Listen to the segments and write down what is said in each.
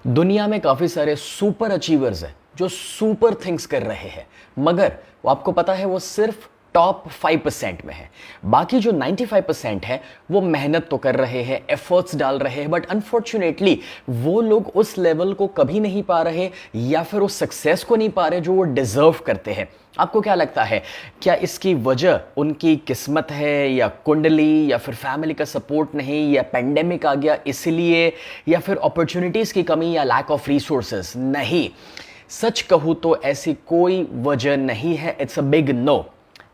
दुनिया में काफी सारे सुपर अचीवर्स हैं जो सुपर थिंग्स कर रहे हैं, मगर वो आपको पता है वो सिर्फ टॉप 5% में है। बाकी जो 95% है वो मेहनत तो कर रहे हैं, एफर्ट्स डाल रहे हैं, बट अनफॉर्चुनेटली वो लोग उस लेवल को कभी नहीं पा रहे या फिर उस सक्सेस को नहीं पा रहे जो वो डिजर्व करते हैं। आपको क्या लगता है, क्या इसकी वजह उनकी किस्मत है या कुंडली या फिर फैमिली का सपोर्ट नहीं या पेंडेमिक आ गया इसलिए या फिर अपॉर्चुनिटीज की कमी या लैक ऑफ रिसोर्सेज? नहीं, सच कहूं तो ऐसी कोई वजह नहीं है। It's a big no.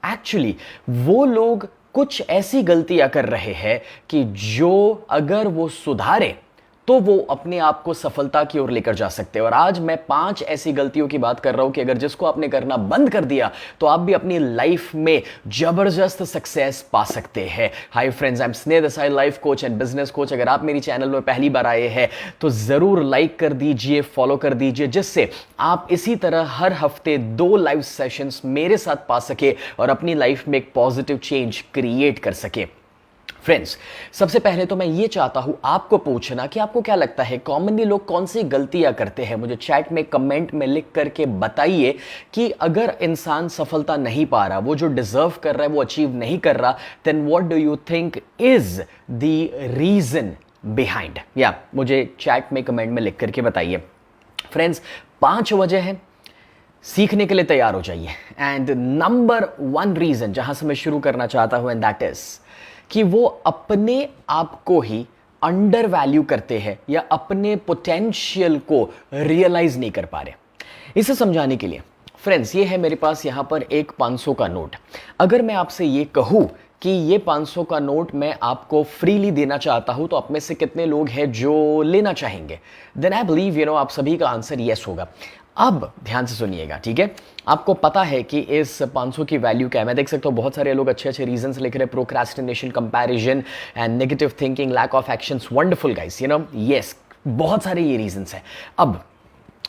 Actually वो लोग कुछ ऐसी गलतियां कर रहे हैं कि जो अगर वो सुधारे तो वो अपने आप को सफलता की ओर लेकर जा सकते हैं। और आज मैं 5 ऐसी गलतियों की बात कर रहा हूं कि अगर जिसको आपने करना बंद कर दिया तो आप भी अपनी लाइफ में जबरदस्त सक्सेस पा सकते हैं। हाय फ्रेंड्स, आई एम स्नेह Desai, life coach and business coach. अगर आप मेरी चैनल में पहली बार आए हैं तो जरूर लाइक कर दीजिए, फॉलो कर दीजिए, जिससे आप इसी तरह हर हफ्ते 2 लाइव सेशंस मेरे साथ पा सके और अपनी लाइफ में एक पॉजिटिव चेंज क्रिएट कर सके। फ्रेंड्स, सबसे पहले तो मैं ये चाहता हूं आपको पूछना कि आपको क्या लगता है कॉमनली लोग कौन सी गलतियां करते हैं। मुझे चैट में कमेंट में लिख करके बताइए कि अगर इंसान सफलता नहीं पा रहा, वो जो डिजर्व कर रहा है वो अचीव नहीं कर रहा, then what do you think is the reason behind. या मुझे चैट में कमेंट में लिख करके बताइए। फ्रेंड्स, 5 वजह है, सीखने के लिए तैयार हो जाइए। एंड नंबर 1 रीजन जहां से मैं शुरू करना चाहता हूं, एंड दैट इज कि वो अपने आप को ही अंडर वैल्यू करते हैं या अपने पोटेंशियल को रियलाइज नहीं कर पा रहे। इसे समझाने के लिए फ्रेंड्स, ये है मेरे पास यहां पर एक 500 का नोट। अगर मैं आपसे ये कहूं कि ये 500 का नोट मैं आपको फ्रीली देना चाहता हूं तो आप में से कितने लोग हैं जो लेना चाहेंगे? देन आई बिलीव आप सभी का आंसर यस होगा। अब ध्यान से सुनिएगा, ठीक है? आपको पता है कि इस 500 की वैल्यू क्या है। मैं देख सकता हूं बहुत सारे लोग अच्छे अच्छे रीजंस लिख रहे हैं, procrastination, comparison and negative thinking, lack of actions. Wonderful guys, yes, बहुत सारे ये रीजंस हैं। अब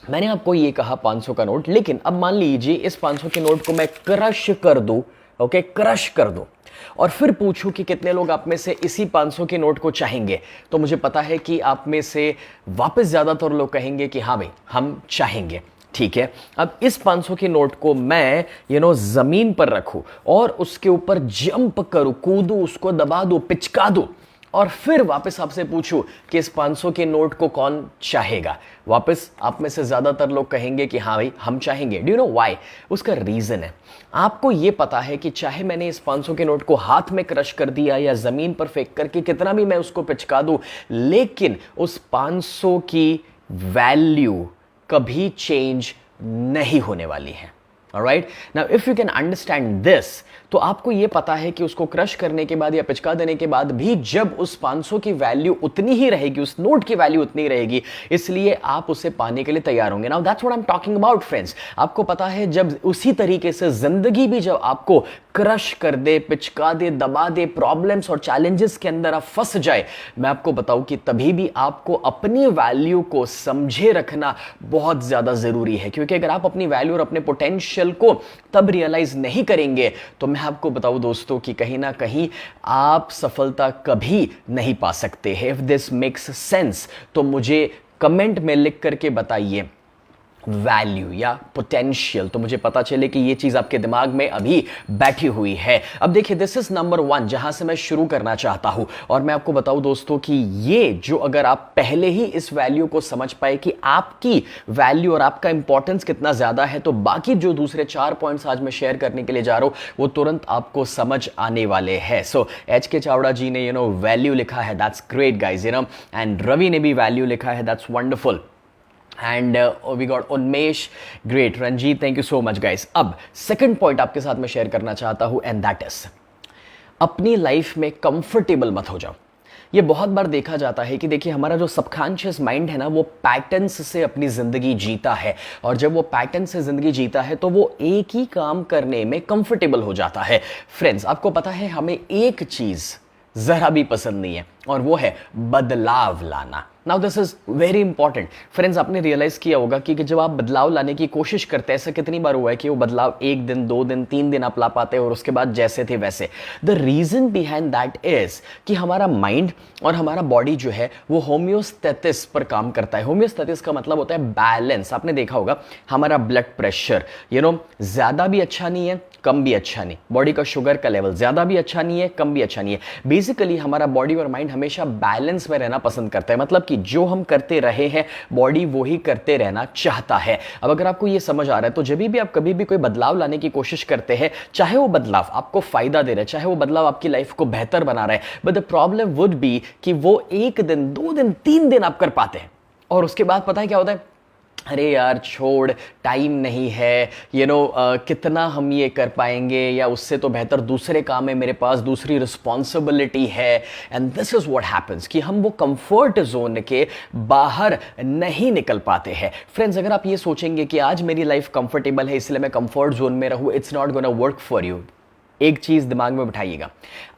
मैंने आपको ये कहा 500 का नोट, लेकिन अब मान लीजिए इस 500 के नोट को मैं क्रश कर दूं, ओके, क्रश कर दूं, और फिर पूछूं कि कितने लोग आप में से इसी 500 के नोट को चाहेंगे, तो मुझे पता है कि आप में से वापस ज्यादातर लोग कहेंगे कि हाँ भाई हम चाहेंगे। ठीक है, अब इस 500 के नोट को मैं जमीन पर रखूं और उसके ऊपर जंप करूं, कूदूं, उसको दबा दूं, पिचका दूं, और फिर वापस आपसे पूछूं कि इस 500 के नोट को कौन चाहेगा, वापस आप में से ज्यादातर लोग कहेंगे कि हाँ भाई हम चाहेंगे। Do you know why? उसका रीजन है, आपको यह पता है कि चाहे मैंने इस 500 के नोट को हाथ में क्रश कर दिया या जमीन पर फेंक करके कितना भी मैं उसको पिचका दूं, लेकिन उस 500 की वैल्यू कभी चेंज नहीं होने वाली है। Alright? Now, if you can understand this, तो आपको यह पता है कि उसको क्रश करने के बाद या पिचका देने के बाद भी जब उस 500 की वैल्यू उतनी ही रहेगी, उस नोट की वैल्यू उतनी रहेगी, इसलिए आप उसे पाने के लिए तैयार होंगे। Now that's what I am talking about friends. आपको पता है जब उसी तरीके से जिंदगी भी जब आपको क्रश कर दे, पिचका दे, दबा दे, प्रॉब्लम्स और चैलेंजेस के अंदर आप फंस जाए, मैं आपको बताऊं कि तभी भी आपको अपनी वैल्यू को समझे रखना बहुत ज्यादा जरूरी है। क्योंकि अगर आप अपनी वैल्यू और अपने पोटेंशियल को तब रियलाइज नहीं करेंगे तो मैं आपको बताऊं दोस्तों कि कहीं ना कहीं आप सफलता कभी नहीं पा सकते हैं। इफ दिस मेक्स सेंस तो मुझे कमेंट में लिख करके बताइए वैल्यू या पोटेंशियल, तो मुझे पता चले कि ये चीज आपके दिमाग में अभी बैठी हुई है। अब देखिए, दिस इज नंबर 1 जहां से मैं शुरू करना चाहता हूं, और मैं आपको बताऊं दोस्तों कि ये जो अगर आप पहले ही इस वैल्यू को समझ पाए कि आपकी वैल्यू और आपका इंपॉर्टेंस कितना ज्यादा है, तो बाकी जो दूसरे 4 पॉइंट्स आज मैं शेयर करने के लिए जा रहा हूं वो तुरंत आपको समझ आने वाले हैं। सो HK चावड़ा जी ने वैल्यू लिखा है, that's great guys, and Ravi ने भी वैल्यू लिखा है, that's wonderful. And we got Unmesh, great. Ranjit, thank you so much guys. अब सेकंड पॉइंट आपके साथ मैं शेयर करना चाहता हूं, एंड दैट इज अपनी लाइफ में कंफर्टेबल मत हो जाओ। ये बहुत बार देखा जाता है कि देखिए हमारा जो सबकॉन्शियस माइंड है ना, वो पैटर्न्स से अपनी जिंदगी जीता है, और जब वो पैटर्न से जिंदगी जीता है तो वो एक ही काम करने में कंफर्टेबल हो जाता है। फ्रेंड्स, आपको पता है हमें एक चीज जरा भी पसंद नहीं है, और वो है बदलाव लाना। Now this is very important friends. आपने रियलाइज किया होगा कि जब आप बदलाव लाने की कोशिश करते हैं, ऐसा कितनी बार हुआ है कि वो बदलाव 1 दिन 2 दिन 3 दिन आप ला पाते हैं और उसके बाद जैसे थे वैसे। The reason behind that is कि हमारा माइंड और हमारा बॉडी जो है वो होम्योस्टैटिस पर काम करता है। होम्योस्टैटिस का मतलब होता है बैलेंस। आपने देखा होगा हमारा ब्लड प्रेशर ज्यादा भी अच्छा नहीं है, कम भी अच्छा नहीं। बॉडी का शुगर का लेवल ज्यादा भी अच्छा नहीं है, कम भी अच्छा नहीं है। बेसिकली हमारा बॉडी और माइंड हमेशा बैलेंस में रहना पसंद करता है। मतलब कि जो हम करते रहे हैं बॉडी वही करते रहना चाहता है। अब अगर आपको यह समझ आ रहा है तो जब भी आप कभी भी कोई बदलाव लाने की कोशिश करते हैं, चाहे वो बदलाव आपको फायदा दे रहा है, चाहे वो बदलाव आपकी लाइफ को बेहतर बना रहा है, but the problem would be कि वो 1 दिन 2 दिन 3 दिन आप कर पाते हैं और उसके बाद पता है क्या होता है, अरे यार छोड़, टाइम नहीं है, कितना हम ये कर पाएंगे, या उससे तो बेहतर दूसरे काम है मेरे पास, दूसरी रिस्पॉन्सिबिलिटी है। And this is what happens कि हम वो कंफर्ट जोन के बाहर नहीं निकल पाते हैं। फ्रेंड्स, अगर आप ये सोचेंगे कि आज मेरी लाइफ कंफर्टेबल है इसलिए मैं कंफर्ट जोन में रहूं, it's not gonna work for you. एक चीज दिमाग में बिठाइएगा,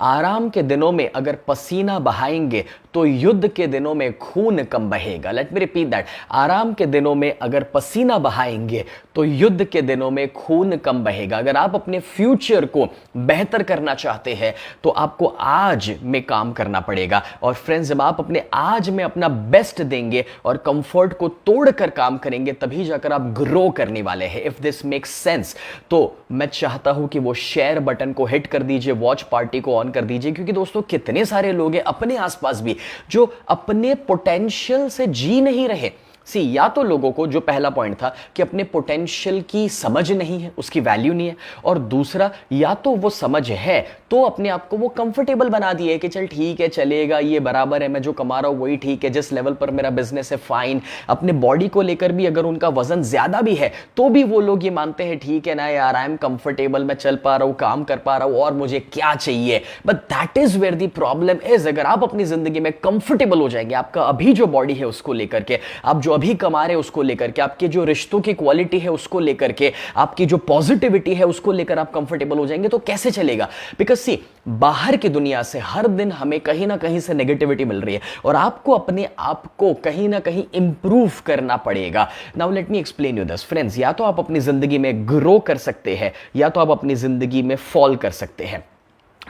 आराम के दिनों में अगर पसीना बहाएंगे तो युद्ध के दिनों में खून कम बहेगा। लेट मी रिपीट दैट, आराम के दिनों में अगर पसीना बहाएंगे तो युद्ध के दिनों में खून कम बहेगा। अगर आप अपने फ्यूचर को बेहतर करना चाहते हैं तो आपको आज में काम करना पड़ेगा। और फ्रेंड्स, जब आप अपने आज में अपना बेस्ट देंगे और कंफर्ट को तोड़कर काम करेंगे तभी जाकर आप ग्रो करने वाले हैं। इफ दिस मेक्स सेंस तो मैं चाहता हूं कि वो शेयर बटन को हिट कर दीजिए, वॉच पार्टी को ऑन कर दीजिए, क्योंकि दोस्तों कितने सारे लोग हैं अपने आसपास भी जो अपने पोटेंशियल से जी नहीं रहे। या तो लोगों को, जो पहला पॉइंट था कि अपने पोटेंशियल की समझ नहीं है, उसकी वैल्यू नहीं है, और दूसरा या तो वो समझ है तो अपने आप को वो कंफर्टेबल बना दिए कि चल ठीक है, चलेगा, ये बराबर है, मैं जो कमा रहा हूं वही ठीक है, जिस लेवल पर मेरा बिजनेस है फाइन। अपने बॉडी को लेकर भी अगर उनका वजन ज्यादा भी है तो भी वो लोग ये मानते हैं ठीक है ना यार, आई एम कंफर्टेबल, मैं चल पा रहा हूं, काम कर पा रहा हूं, और मुझे क्या चाहिए। But that is where the problem is. अगर आप अपनी जिंदगी में कंफर्टेबल हो जाएंगे, आपका अभी जो बॉडी है उसको लेकर के, आप जो अभी कमा रहे हैं उसको लेकर के, आपके जो रिश्तों की क्वालिटी है उसको लेकर के, आपकी जो पॉजिटिविटी है उसको लेकर आप कंफर्टेबल हो जाएंगे तो कैसे चलेगा। बिकॉज सी, बाहर की दुनिया से हर दिन हमें कहीं ना कहीं से नेगेटिविटी मिल रही है और आपको अपने आप को कहीं ना कहीं इंप्रूव करना पड़ेगा। Now let me explain you this friends. या तो आप अपनी जिंदगी में ग्रो कर सकते हैं या तो आप अपनी जिंदगी में फॉल कर सकते हैं।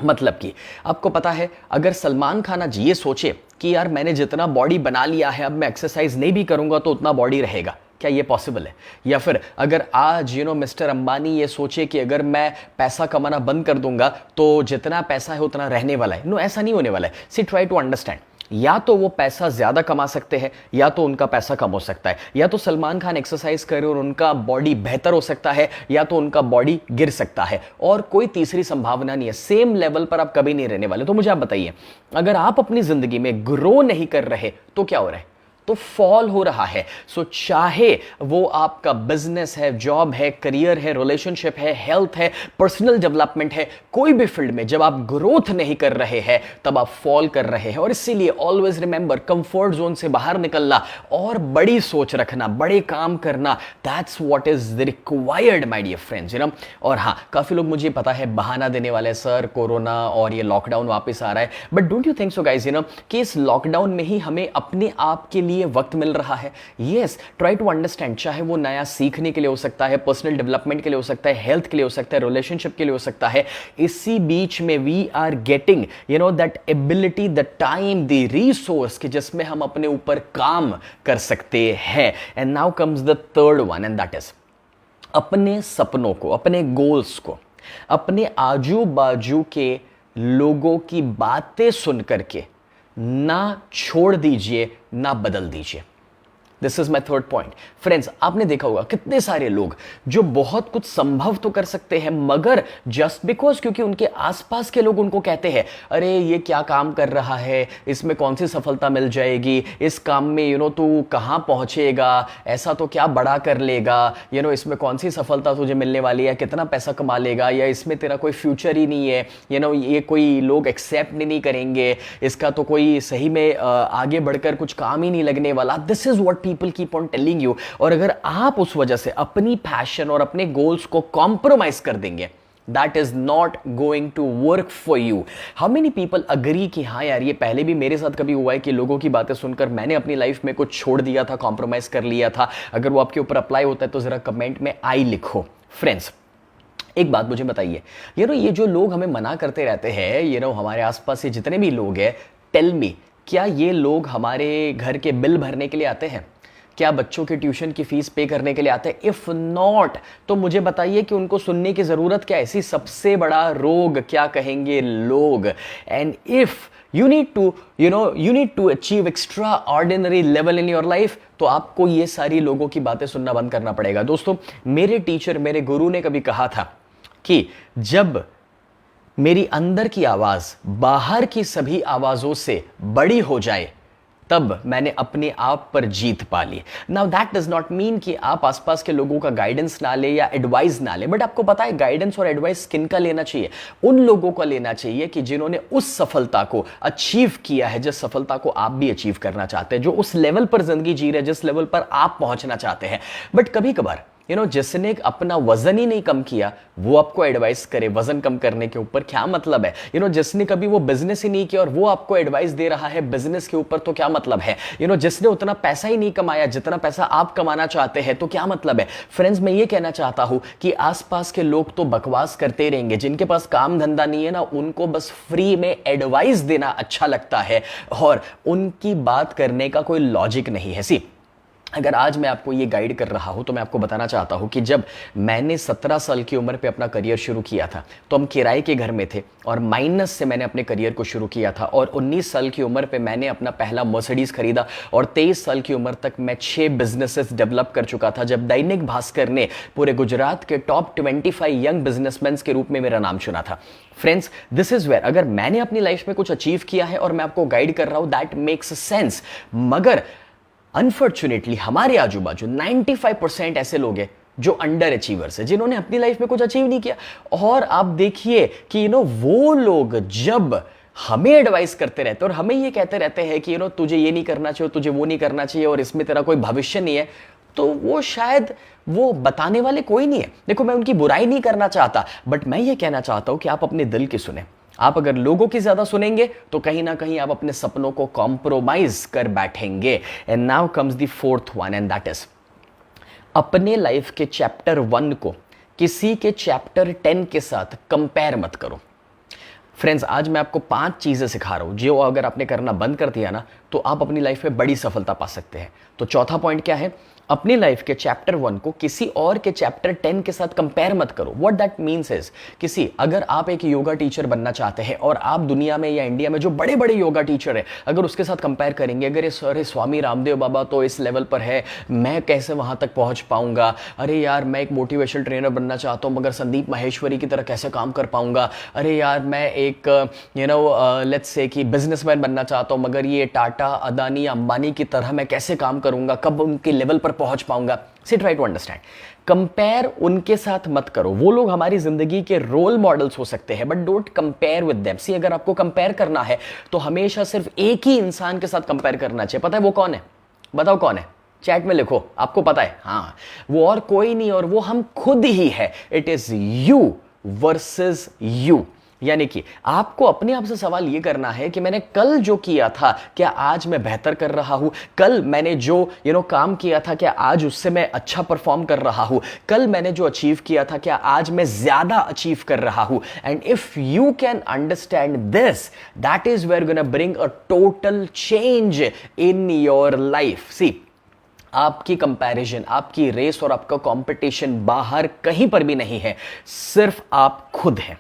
मतलब कि आपको पता है, अगर सलमान खान जी ये सोचे कि यार मैंने जितना बॉडी बना लिया है अब मैं एक्सरसाइज नहीं भी करूंगा तो उतना बॉडी रहेगा, क्या ये पॉसिबल है? या फिर अगर आज मिस्टर अंबानी ये सोचे कि अगर मैं पैसा कमाना बंद कर दूंगा तो जितना पैसा है उतना रहने वाला है, नो, ऐसा नहीं होने वाला है। सी, ट्राई टू अंडरस्टैंड, या तो वो पैसा ज्यादा कमा सकते हैं या तो उनका पैसा कम हो सकता है, या तो सलमान खान एक्सरसाइज करे और उनका बॉडी बेहतर हो सकता है या तो उनका बॉडी गिर सकता है, और कोई तीसरी संभावना नहीं है। सेम लेवल पर आप कभी नहीं रहने वाले। तो मुझे आप बताइए, अगर आप अपनी जिंदगी में ग्रो नहीं कर रहे तो क्या हो रहा है? तो फॉल हो रहा है। सो चाहे वो आपका बिजनेस है, जॉब है, करियर है, रिलेशनशिप है, हेल्थ है, पर्सनल डेवलपमेंट है, कोई भी फील्ड में जब आप ग्रोथ नहीं कर रहे हैं तब आप फॉल कर रहे हैं। और इसीलिए ऑलवेज रिमेंबर, कंफर्ट जोन से बाहर निकलना और बड़ी सोच रखना, बड़े काम करना, that's what is the required my dear friends, और हाँ, काफी लोग मुझे पता है बहाना देने वाले, सर कोरोना और ये लॉकडाउन वापस आ रहा है, but don't you think so guys कि इस लॉकडाउन में ही हमें अपने आप के लिए वक्त मिल रहा है? यस, ट्राई टू अंडरस्टैंड, चाहे वो नया सीखने के लिए हो सकता है, पर्सनल डेवलपमेंट के लिए हो सकता है, हेल्थ के लिए हो सकता है, रिलेशनशिप के लिए हो सकता है। इसी बीच में we are getting that ability, the time, the resource कि जिसमें हम अपने ऊपर काम कर सकते हैं। And now comes the third one, and that is अपने सपनों को, अपने गोल्स को, अपने आजू बाजू के लोगों की बातें सुन करके ना छोड़ दीजिए, ना बदल दीजिए। This is my third point. Friends, आपने देखा होगा कितने सारे लोग जो बहुत कुछ संभव तो कर सकते हैं मगर जस्ट बिकॉज क्योंकि उनके आसपास के लोग उनको कहते हैं अरे ये क्या काम कर रहा है, इसमें कौन सी सफलता मिल जाएगी, इस काम में तू कहां पहुंचेगा, ऐसा तो क्या बड़ा कर लेगा, इसमें कौन सी सफलता तुझे मिलने वाली है, कितना पैसा कमा लेगा, या इसमें तेरा कोई फ्यूचर ही नहीं है, ये कोई लोग एक्सेप्ट नहीं करेंगे, इसका तो कोई सही में आगे बढ़कर कुछ काम ही नहीं लगने वाला। This is what people keep on telling you. और अगर आप उस वजह से अपनी पैशन और अपने गोल्स को कॉम्प्रोमाइज कर देंगे that is not going to work for you. How many people agree कि हाँ यार, ये पहले भी मेरे साथ कभी हुआ है कि लोगों की बातें सुनकर मैंने अपनी लाइफ में कुछ छोड़ दिया था, कॉम्प्रोमाइज कर लिया था। अगर वो आपके ऊपर अप्लाई होता है तो जरा कमेंट में आई लिखो। फ्रेंड्स, एक बात मुझे बताइए, ये जो लोग हमें मना करते रहते हैं, हमारे आसपास ये जितने भी लोग हैं, टेल मी, क्या ये लोग हमारे घर के बिल भरने के लिए आते हैं? क्या बच्चों के ट्यूशन की फीस पे करने के लिए आते हैं? इफ नॉट, तो मुझे बताइए कि उनको सुनने की जरूरत क्या है? इसी सबसे बड़ा रोग क्या कहेंगे लोग। And if you need to achieve extraordinary level in your life, तो आपको ये सारी लोगों की बातें सुनना बंद करना पड़ेगा। दोस्तों, मेरे टीचर, मेरे गुरु ने कभी कहा था कि जब मेरी अंदर की आवाज बाहर की सभी आवाजों से बड़ी हो जाए, तब मैंने अपने आप पर जीत पा ली। Now that does not mean कि आप आसपास के लोगों का गाइडेंस ना ले या एडवाइस ना ले, बट आपको पता है गाइडेंस और एडवाइस किन का लेना चाहिए? उन लोगों का लेना चाहिए कि जिन्होंने उस सफलता को अचीव किया है, जिस सफलता को आप भी अचीव करना चाहते हैं, जो उस लेवल पर जिंदगी जी रहे हैं जिस लेवल पर आप पहुंचना चाहते हैं। बट कभी कभार जिसने अपना वजन ही नहीं कम किया वो आपको एडवाइस करे वजन कम करने के ऊपर, क्या मतलब है? जिसने कभी वो बिजनेस ही नहीं किया और वो आपको एडवाइस दे रहा है बिजनेस के ऊपर, तो क्या मतलब है? जिसने उतना पैसा ही नहीं कमाया जितना पैसा आप कमाना चाहते हैं, तो क्या मतलब है? फ्रेंड्स, मैं ये कहना चाहता हूं कि आसपास के लोग तो बकवास करते रहेंगे, जिनके पास काम धंधा नहीं है ना, उनको बस फ्री में एडवाइस देना अच्छा लगता है और उनकी बात करने का कोई लॉजिक नहीं है। अगर आज मैं आपको ये गाइड कर रहा हूं तो मैं आपको बताना चाहता हूं कि जब मैंने 17 साल की उम्र पे अपना करियर शुरू किया था तो हम किराए के घर में थे और माइनस से मैंने अपने करियर को शुरू किया था, और 19 साल की उम्र पे मैंने अपना पहला मर्सिडीज खरीदा और 23 साल की उम्र तक मैं 6 बिजनेसेस डेवलप कर चुका था, जब दैनिक भास्कर ने पूरे गुजरात के टॉप 25 यंग बिजनेसमैन के रूप में मेरा नाम चुना था। फ्रेंड्स, दिस इज वेयर अगर मैंने अपनी लाइफ में कुछ अचीव किया है और मैं आपको गाइड कर रहा हूं, दैट मेक्स सेंस। मगर अनफॉर्चुनेटली हमारे आजू बाजू 95% ऐसे लोग हैं जो अंडर अचीवर्स है, जिन्होंने अपनी लाइफ में कुछ अचीव नहीं किया। और आप देखिए कि वो लोग जब हमें एडवाइस करते रहते हैं और हमें ये कहते रहते हैं कि तुझे ये नहीं करना चाहिए, तुझे वो नहीं करना चाहिए और इसमें तेरा कोई भविष्य नहीं है, तो वो शायद वो बताने वाले कोई नहीं है। देखो, मैं उनकी बुराई नहीं करना चाहता, बट मैं ये कहना चाहता हूं कि आप अपने दिल की सुने। आप अगर लोगों की ज्यादा सुनेंगे तो कहीं ना कहीं आप अपने सपनों को कॉम्प्रोमाइज कर बैठेंगे। And now comes the fourth one, and that is अपने लाइफ के चैप्टर 1 को किसी के चैप्टर 10 के साथ कंपेयर मत करो। फ्रेंड्स, आज मैं आपको 5 चीजें सिखा रहा हूं जो अगर आपने करना बंद कर दिया ना तो आप अपनी लाइफ में बड़ी सफलता पा सकते हैं। तो चौथा पॉइंट क्या है? अपनी लाइफ के चैप्टर 1 को किसी और के चैप्टर 10 के साथ कंपेयर मत करो। व्हाट दैट मीन्स इज अगर आप एक योगा टीचर बनना चाहते हैं और आप दुनिया में या इंडिया में जो बड़े बड़े योगा टीचर है अगर उसके साथ कंपेयर करेंगे, अगर ये स्वामी रामदेव बाबा तो इस लेवल पर है, मैं कैसे वहां तक पहुंच पाऊंगा? अरे यार, मैं एक मोटिवेशनल ट्रेनर बनना चाहता हूं मगर संदीप माहेश्वरी की तरह कैसे काम कर पाऊंगा? अरे यार, मैं एक लेट्स से कि बिजनेसमैन बनना चाहता हूं मगर ये टाटा, अदानी, अंबानी की तरह मैं कैसे काम करूंगा? कब उनके लेवल पर पहुंच पाऊंगा? Try to understand. कंपेयर उनके साथ मत करो। वो लोग हमारी जिंदगी के रोल मॉडल्स हो सकते हैं, but don't compare with them. अगर आपको कंपेयर करना है तो हमेशा सिर्फ एक ही इंसान के साथ कंपेयर करना चाहिए। पता है वो कौन है? बताओ कौन है? चैट में लिखो, आपको पता है। हाँ, वो और कोई नहीं और वो हम खुद ही है। It is you versus you. यानी कि आपको अपने आप से सवाल यह करना है कि मैंने कल जो किया था क्या आज मैं बेहतर कर रहा हूं? कल मैंने जो काम किया था क्या आज उससे मैं अच्छा परफॉर्म कर रहा हूं? कल मैंने जो अचीव किया था क्या आज मैं ज्यादा अचीव कर रहा हूं? And if you can understand this, that is where gonna bring a total change in your life. आपकी कंपैरिजन, आपकी रेस और आपका कंपटीशन बाहर कहीं पर भी नहीं है, सिर्फ आप खुद हैं।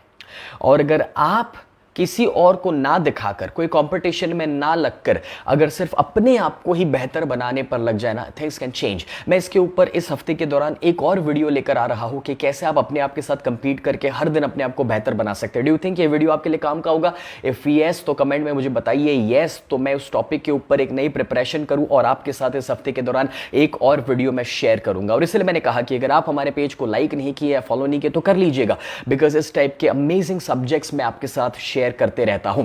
और अगर आप किसी और को ना दिखाकर, कोई कंपटीशन में ना लगकर, अगर सिर्फ अपने आप को ही बेहतर बनाने पर लग जाए ना, थिंग्स कैन चेंज। मैं इसके ऊपर इस हफ्ते के दौरान एक और वीडियो लेकर आ रहा हूं कि कैसे आप अपने आप के साथ कंपीट करके हर दिन अपने आप को बेहतर बना सकते हैं। डू यू थिंक ये वीडियो आपके लिए काम का होगा? इफ यस तो कमेंट में मुझे बताइए यस, तो मैं उस टॉपिक के ऊपर एक नई प्रिपरेशन करूं और आपके साथ इस हफ्ते के दौरान एक और वीडियो मैं शेयर करूंगा। और इसलिए मैंने कहा कि अगर आप हमारे पेज को लाइक नहीं किए, फॉलो नहीं किए तो कर लीजिएगा, बिकॉज इस टाइप के अमेजिंग सब्जेक्ट्स मैं आपके साथ शेयर करते रहता हूं।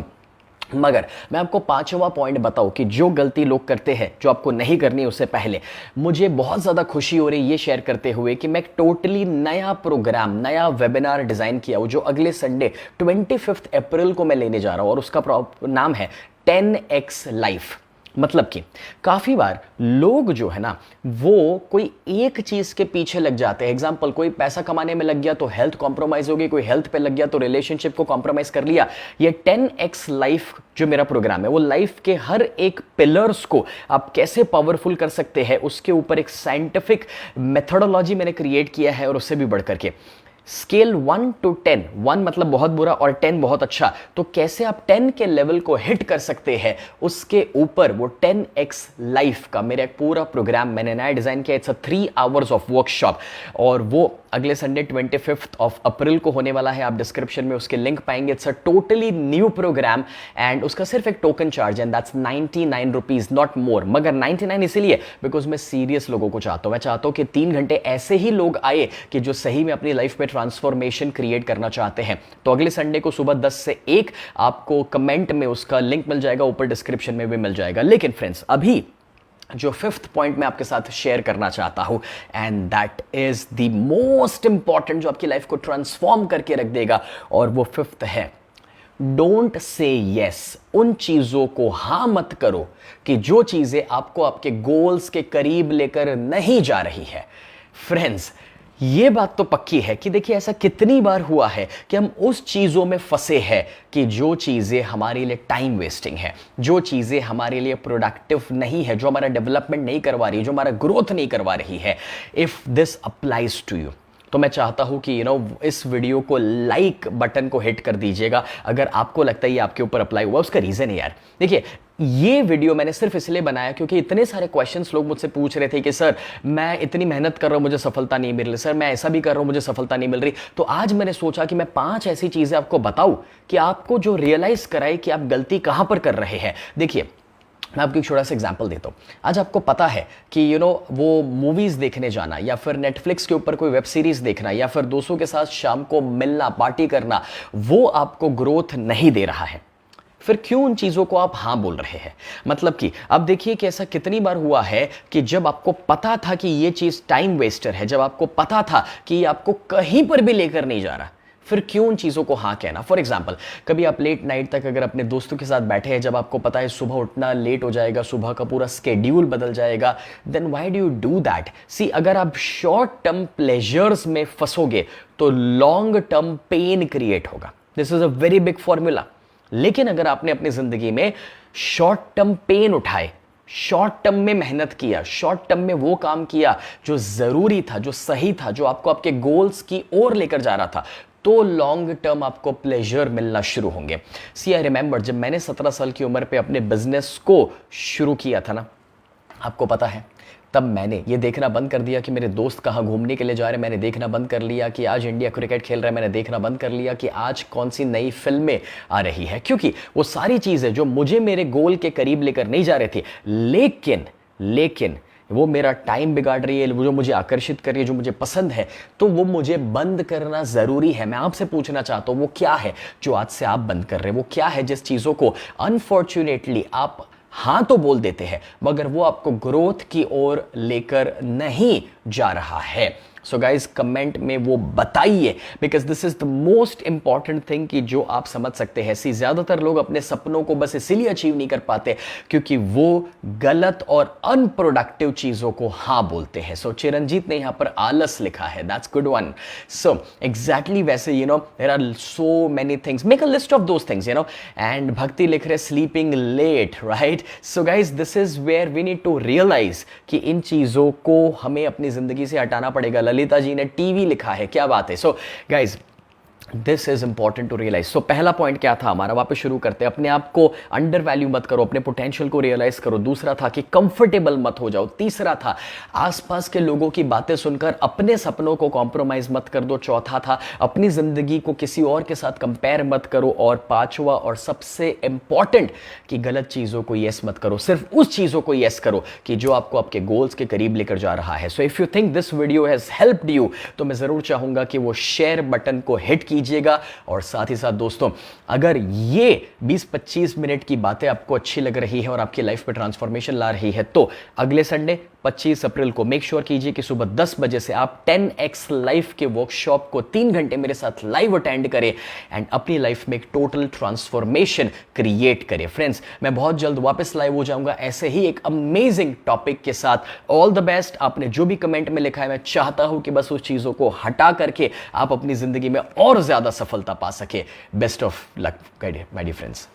मगर मैं आपको पांचवा पॉइंट बताऊं कि जो गलती लोग करते हैं, जो आपको नहीं करनी उससे पहले, मुझे बहुत ज़्यादा खुशी हो रही है ये शेयर करते हुए कि मैं एक टोटली नया प्रोग्राम, नया वेबिनार डिज़ाइन किया हूं जो अगले संडे 25 अप्रैल को मैं लेने जा रहा हूं, और उसका नाम है 10x लाइफ। मतलब कि काफी बार लोग जो है ना, वो कोई एक चीज के पीछे लग जाते हैं। एग्जांपल, कोई पैसा कमाने में लग गया तो हेल्थ कॉम्प्रोमाइज हो गई, कोई हेल्थ पे लग गया तो रिलेशनशिप को कॉम्प्रोमाइज कर लिया। ये 10x लाइफ जो मेरा प्रोग्राम है, वो लाइफ के हर एक पिलर्स को आप कैसे पावरफुल कर सकते हैं, उसके ऊपर एक साइंटिफिक मेथोडोलॉजी मैंने क्रिएट किया है। और उससे भी बढ़ करके स्केल 1 to 10, 1 मतलब बहुत बुरा और 10 बहुत अच्छा, तो कैसे आप 10 के लेवल को हिट कर सकते हैं, उसके ऊपर वो 10x लाइफ का मेरा एक पूरा प्रोग्राम मैंने नया डिजाइन किया। It's a 3 hours of workshop, और वो अगले संडे 25 अप्रैल को होने वाला है। आप डिस्क्रिप्शन में उसके लिंक पाएंगे। It's a totally new programme and उसका सिर्फ एक token charge and that's 99 rupees, not more. मगर 99 इसीलिए बिकॉज मैं सीरियस लोगों को चाहता हूं। मैं चाहता हूं कि 3 घंटे ऐसे ही लोग आए कि जो सही में अपनी लाइफ में ट्रांसफॉर्मेशन क्रिएट करना चाहते हैं। तो अगले संडे को सुबह 10 से 1 आपको कमेंट में उसका लिंक मिल जाएगा, ऊपर डिस्क्रिप्शन में भी मिल जाएगा। लेकिन फ्रेंड्स, अभी जो 5th पॉइंट मैं आपके साथ शेयर करना चाहता हूं, and that is the most important, जो आपकी लाइफ को ट्रांसफॉर्म करके रख देगा, और वो 5th है, डोंट से यस। उन चीजों को हां मत करो कि जो चीजें आपको आपके गोल्स के करीब लेकर नहीं जा रही है। फ्रेंड्स, ये बात तो पक्की है कि देखिए, ऐसा कितनी बार हुआ है कि हम उस चीजों में फंसे हैं कि जो चीजें हमारे लिए टाइम वेस्टिंग है, जो चीजें हमारे लिए प्रोडक्टिव नहीं है, जो हमारा डेवलपमेंट नहीं करवा रही, जो हमारा ग्रोथ नहीं करवा रही है। If this applies to you, तो मैं चाहता हूं कि इस वीडियो को लाइक बटन को हिट कर दीजिएगा अगर आपको लगता है ये आपके ऊपर अप्लाई हुआ। उसका रीजन है यार, देखिए, ये वीडियो मैंने सिर्फ इसलिए बनाया क्योंकि इतने सारे क्वेश्चंस लोग मुझसे पूछ रहे थे कि सर, मैं इतनी मेहनत कर रहा हूं, मुझे सफलता नहीं मिल रही, सर मैं ऐसा भी कर रहा हूं, मुझे सफलता नहीं मिल रही। तो आज मैंने सोचा कि मैं 5 ऐसी चीजें आपको बताऊं कि आपको जो रियलाइज कराए कि आप गलती कहां पर कर रहे हैं। देखिए, मैं आपको एक छोटा सा एग्जांपल देता हूं। आज आपको पता है कि वो मूवीज देखने जाना, या फिर नेटफ्लिक्स के ऊपर कोई वेब सीरीज देखना, या फिर दोस्तों के साथ शाम को मिलना, पार्टी करना, वो आपको ग्रोथ नहीं दे रहा है। फिर क्यों उन चीजों को आप हां बोल रहे हैं? मतलब कि अब देखिए कि ऐसा कितनी बार हुआ है कि जब आपको पता था कि ये चीज टाइम वेस्टर है, जब आपको पता था कि ये आपको कहीं पर भी लेकर नहीं जा रहा, फिर क्यों उन चीजों को हां कहना? फॉर एग्जाम्पल, कभी आप लेट नाइट तक अगर अपने दोस्तों के साथ बैठे हैं, जब आपको पता है सुबह उठना लेट हो जाएगा, सुबह का पूरा स्केड्यूल बदल जाएगा, then why do you do that? See, अगर आप शॉर्ट टर्म प्लेजर्स में फंसोगे तो लॉन्ग टर्म पेन क्रिएट होगा। This is a very big formula. लेकिन अगर आपने अपनी जिंदगी में शॉर्ट टर्म पेन उठाए, शॉर्ट टर्म में मेहनत किया, शॉर्ट टर्म में वो काम किया जो जरूरी था, जो सही था, जो आपको आपके गोल्स की ओर लेकर जा रहा था, तो लॉन्ग टर्म आपको प्लेजर मिलना शुरू होंगे। सी, आई रिमेंबर जब मैंने 17 साल की उम्र पे अपने बिजनेस को शुरू किया था ना, आपको पता है, तब मैंने ये देखना बंद कर दिया कि मेरे दोस्त कहाँ घूमने के लिए जा रहे हैं। मैंने देखना बंद कर लिया कि आज इंडिया क्रिकेट खेल रहा है। मैंने देखना बंद कर लिया कि आज कौन सी नई फिल्में आ रही है, क्योंकि वो सारी चीज़ें जो मुझे मेरे गोल के करीब लेकर नहीं जा रही थी, लेकिन वो मेरा टाइम बिगाड़ रही है, वो जो मुझे आकर्षित कर रही है, जो मुझे पसंद है, तो वो मुझे बंद करना ज़रूरी है। मैं आपसे पूछना चाहता हूँ, वो क्या है जो आज से आप बंद कर रहे हैं? वो क्या है जिस चीज़ों को अनफॉर्चुनेटली आप हाँ तो बोल देते हैं, मगर वो आपको ग्रोथ की ओर लेकर नहीं जा रहा है? सो गाइज, कमेंट में वो बताइए, because this is the most important thing कि जो आप समझ सकते हैं। सी, ज्यादातर लोग अपने सपनों को बस इसीलिए अचीव नहीं कर पाते क्योंकि वो गलत और अनप्रोडक्टिव चीजों को हाँ बोलते हैं। सो चिरंजीत ने यहां पर आलस लिखा है, that's good one. So exactly वैसे there are so many things, make a list of those things, and Bhakti लिख रहे sleeping late, right? So guys, this is where we need to realize कि इन चीजों को हमें अपनी जिंदगी से हटाना पड़ेगा। ललिता जी ने टीवी लिखा है, क्या बात है। So guys, this is important to realize. So पहला पॉइंट क्या था हमारा, वापस शुरू करते हैं। अपने आप को अंडर वैल्यू मत करो, अपने पोटेंशियल को रियलाइज करो। दूसरा था कि कंफर्टेबल मत हो जाओ। तीसरा था आसपास के लोगों की बातें सुनकर अपने सपनों को कॉम्प्रोमाइज मत कर दो। चौथा था अपनी जिंदगी को किसी और के साथ कंपेयर मत करो। और पांचवा और सबसे इंपॉर्टेंट कि गलत चीजों को यस मत करो, सिर्फ उस चीजों को यस करो कि जो आपको आपके गोल्स के करीब लेकर जा रहा है। So if you think this video has helped you, तो मैं जरूर चाहूंगा कि वो शेयर बटन को हिट कीजिएगा। और साथ ही साथ दोस्तों, अगर ये 20-25 मिनट की बातें आपको अच्छी लग रही है और आपकी लाइफ में ट्रांसफॉर्मेशन ला रही है, तो अगले संडे 25 अप्रैल को मेक श्योर कीजिए कि सुबह 10 बजे से आप 10x लाइफ के वर्कशॉप को 3 घंटे मेरे साथ लाइव अटेंड करें एंड अपनी लाइफ में एक टोटल ट्रांसफॉर्मेशन क्रिएट करें। फ्रेंड्स, मैं बहुत जल्द वापस लाइव हो जाऊंगा ऐसे ही एक अमेजिंग टॉपिक के साथ। All the best. आपने जो भी कमेंट में लिखा है, मैं चाहता हूं कि बस उस चीजों को हटा करके आप अपनी जिंदगी में और ज्यादा सफलता पा सके। Best of luck my dear friends.